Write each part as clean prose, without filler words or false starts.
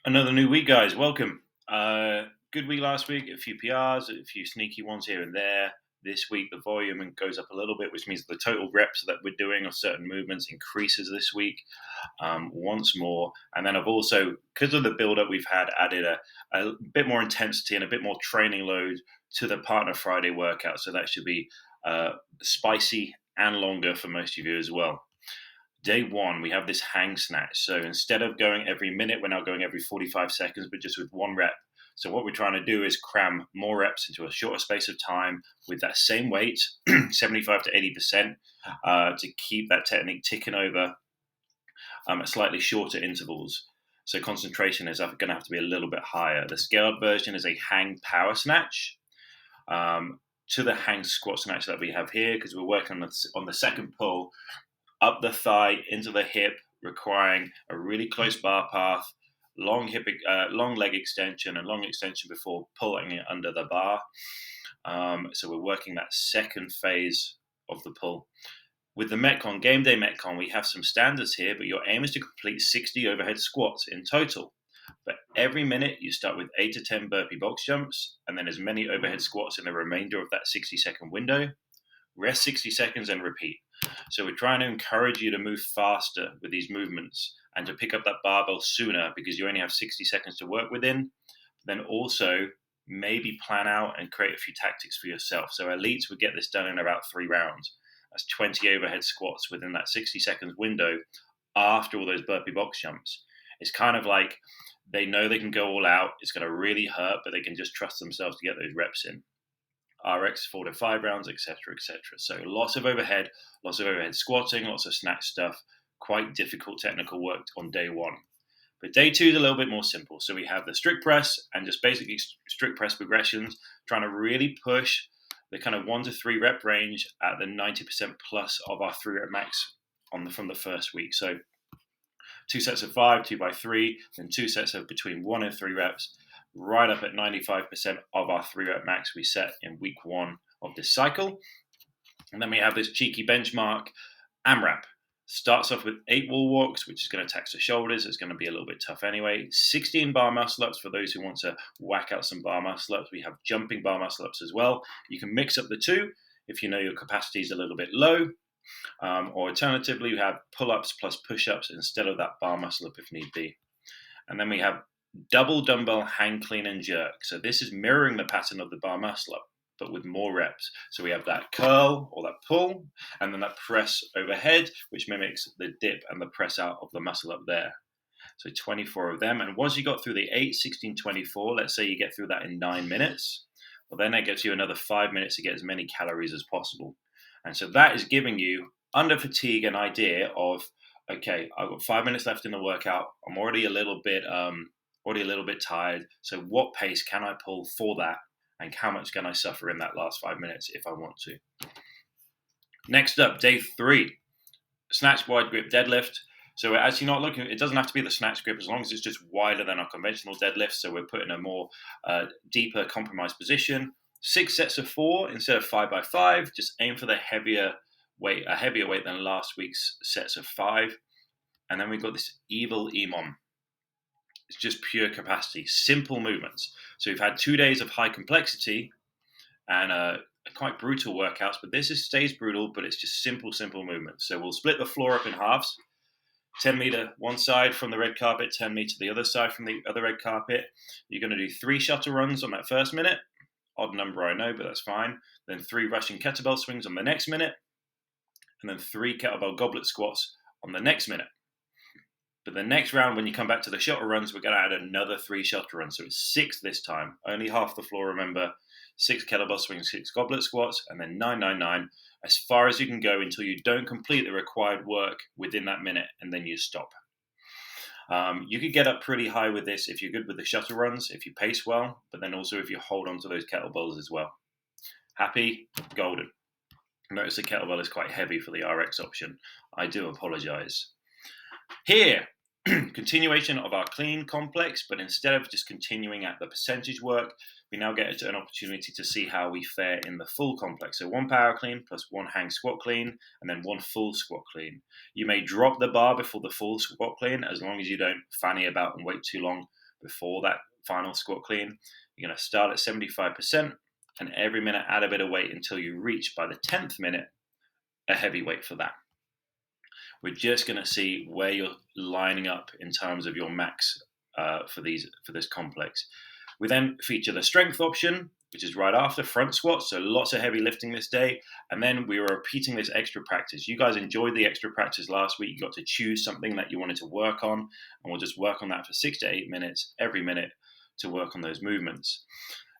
Another new week, guys. Welcome. Good week last week. A few PRs, a few sneaky ones here and there. This week, the volume goes up a little bit, which means the total reps that we're doing of certain movements increases this week once more. And then I've also, because of the build-up we've had, added a bit more intensity and a bit more training load to the Partner Friday workout. So that should be spicy and longer for most of you as well. Day one, we have this hang snatch. So instead of going every minute, we're now going every 45 seconds, but just with one rep. So what we're trying to do is cram more reps into a shorter space of time with that same weight, 75 to 80%, to keep that technique ticking over at slightly shorter intervals. So concentration is going to have to be a little bit higher. The scaled version is a hang power snatch. To the hang squat snatch that we have here, because we're working on the second pull, up the thigh into the hip, requiring a really close bar path, long leg extension, and long extension before pulling it under the bar. So we're working that second phase of the pull. With the Metcon Gameday Metcon, we have some standards here, but your aim is to complete 60 overhead squats in total. But every minute, you start with 8 to 10 burpee box jumps, and then as many overhead squats in the remainder of that 60-second window. Rest 60 seconds and repeat. So we're trying to encourage you to move faster with these movements and to pick up that barbell sooner because you only have 60 seconds to work within. Then also maybe plan out and create a few tactics for yourself. So elites would get this done in about 3 rounds. That's 20 overhead squats within that 60 seconds window after all those burpee box jumps. It's kind of like they know they can go all out. It's going to really hurt, but they can just trust themselves to get those reps in. RX 4 to 5 rounds, etc., etc. So lots of overhead squatting, lots of snatch stuff, quite difficult technical work on day one. But day two is a little bit more simple. So we have the strict press and just basically strict press progressions, trying to really push the kind of 1 to 3 rep range at the 90% plus of our 3 rep max from the first week. So 2 sets of 5, 2 by 3, then 2 sets of between 1 and 3 reps, right up at 95% of our 3 rep max we set in week 1 of this cycle. And then we have this cheeky benchmark AMRAP. Starts off with 8 wall walks, which is going to tax the shoulders. It's going to be a little bit tough anyway. 16 bar muscle ups for those who want to whack out some bar muscle ups. We have jumping bar muscle ups as well. You can mix up the two if you know your capacity is a little bit low. Or alternatively, you have pull-ups plus push-ups instead of that bar muscle up if need be. And then we have double dumbbell hang clean and jerk. So this is mirroring the pattern of the bar muscle up, but with more reps. So we have that curl or that pull, and then that press overhead, which mimics the dip and the press out of the muscle up there. So 24 of them. And once you got through the 8, 16, 24, let's say you get through that in 9 minutes, well, then that gets you another 5 minutes to get as many calories as possible. And so that is giving you, under fatigue, an idea of, okay, I've got 5 minutes left in the workout. I'm already a little bit tired. So what pace can I pull for that? And how much can I suffer in that last 5 minutes if I want to? Next up, day 3, snatch wide grip deadlift. So we're actually not looking, it doesn't have to be the snatch grip as long as it's just wider than our conventional deadlift. So we're putting a more deeper compromised position. 6 sets of 4 instead of 5 by 5. Just aim for the heavier weight than last week's sets of 5. And then we've got this evil EMOM. It's just pure capacity, simple movements. So we've had 2 days of high complexity and quite brutal workouts, but this stays brutal, but it's just simple movements. So we'll split the floor up in halves, 10 meter one side from the red carpet, 10 meter the other side from the other red carpet. You're going to do 3 shuttle runs on that first minute. Odd number, I know, but that's fine. Then 3 rushing kettlebell swings on the next minute, and then 3 kettlebell goblet squats on the next minute. But the next round, when you come back to the shuttle runs, we're going to add another 3 shuttle runs. So it's 6 this time. Only half the floor, remember. 6 kettlebell swings, 6 goblet squats, and then 9, 9, 9. As far as you can go until you don't complete the required work within that minute, and then you stop. You could get up pretty high with this if you're good with the shuttle runs, if you pace well, but then also if you hold on to those kettlebells as well. Happy? Golden. Notice the kettlebell is quite heavy for the RX option. I do apologize. Here, continuation of our clean complex, but instead of just continuing at the percentage work, we now get an opportunity to see how we fare in the full complex. So 1 power clean plus 1 hang squat clean, and then 1 full squat clean. You may drop the bar before the full squat clean as long as you don't fanny about and wait too long before that final squat clean. You're going to start at 75%, and every minute add a bit of weight until you reach, by the 10th minute, a heavy weight for that. We're just going to see where you're lining up in terms of your max for this complex. We then feature the strength option, which is right after front squats, so lots of heavy lifting this day. And then we were repeating this extra practice. You guys enjoyed the extra practice last week. You got to choose something that you wanted to work on, and we'll just work on that for 6 to 8 minutes every minute to work on those movements.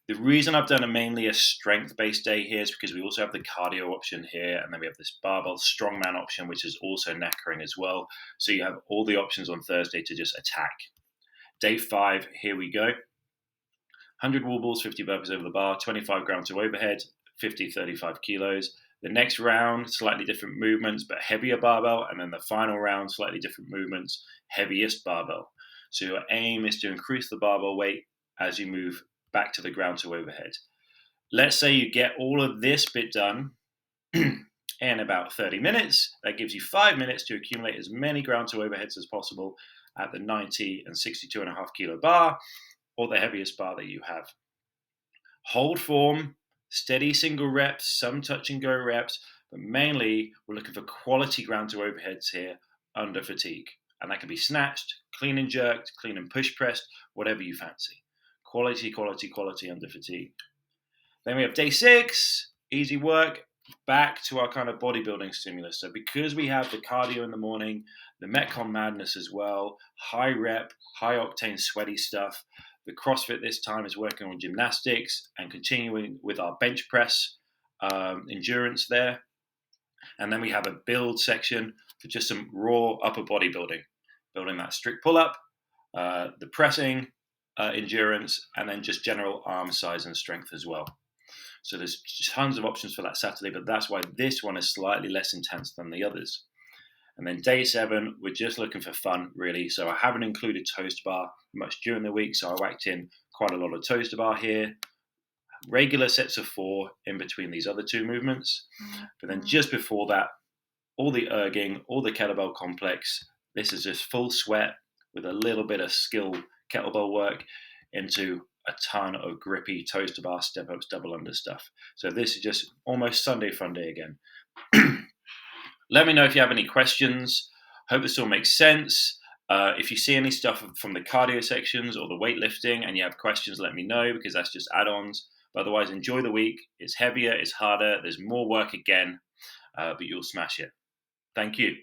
The reason I've done mainly a strength-based day here is because we also have the cardio option here, and then we have this barbell strongman option, which is also knackering as well. So you have all the options on Thursday to just attack. Day 5, here we go. 100 wall balls, 50 burpees over the bar, 25 grams of overhead, 50, 35 kilos. The next round, slightly different movements, but heavier barbell. And then the final round, slightly different movements, heaviest barbell. So your aim is to increase the barbell weight as you move back to the ground to overhead. Let's say you get all of this bit done in about 30 minutes. That gives you 5 minutes to accumulate as many ground to overheads as possible at the 90 and 62.5 kilo bar, or the heaviest bar that you have. Hold form, steady single reps, some touch and go reps, but mainly we're looking for quality ground to overheads here under fatigue. And that can be snatched, clean and jerked, clean and push pressed, whatever you fancy. Quality, quality, quality under fatigue. Then we have day 6, easy work, back to our kind of bodybuilding stimulus. So because we have the cardio in the morning, the Metcon madness as well, high rep, high octane, sweaty stuff, the CrossFit this time is working on gymnastics and continuing with our bench press endurance there. And then we have a build section for just some raw upper body building that strict pull-up, the pressing, endurance, and then just general arm size and strength as well. So there's tons of options for that Saturday, but that's why this one is slightly less intense than the others. And then day 7, we're just looking for fun, really. So I haven't included toast bar much during the week, so I whacked in quite a lot of toast bar here. Regular sets of 4 in between these other 2 movements. But then just before that, all the erging, all the kettlebell complex. This is just full sweat with a little bit of skill kettlebell work into a ton of grippy toaster bar, step-ups, double under stuff. So this is just almost Sunday fun day again. Let me know if you have any questions. Hope this all makes sense. If you see any stuff from the cardio sections or the weightlifting and you have questions, let me know, because that's just add-ons. But otherwise, enjoy the week. It's heavier, it's harder, there's more work again, but you'll smash it. Thank you.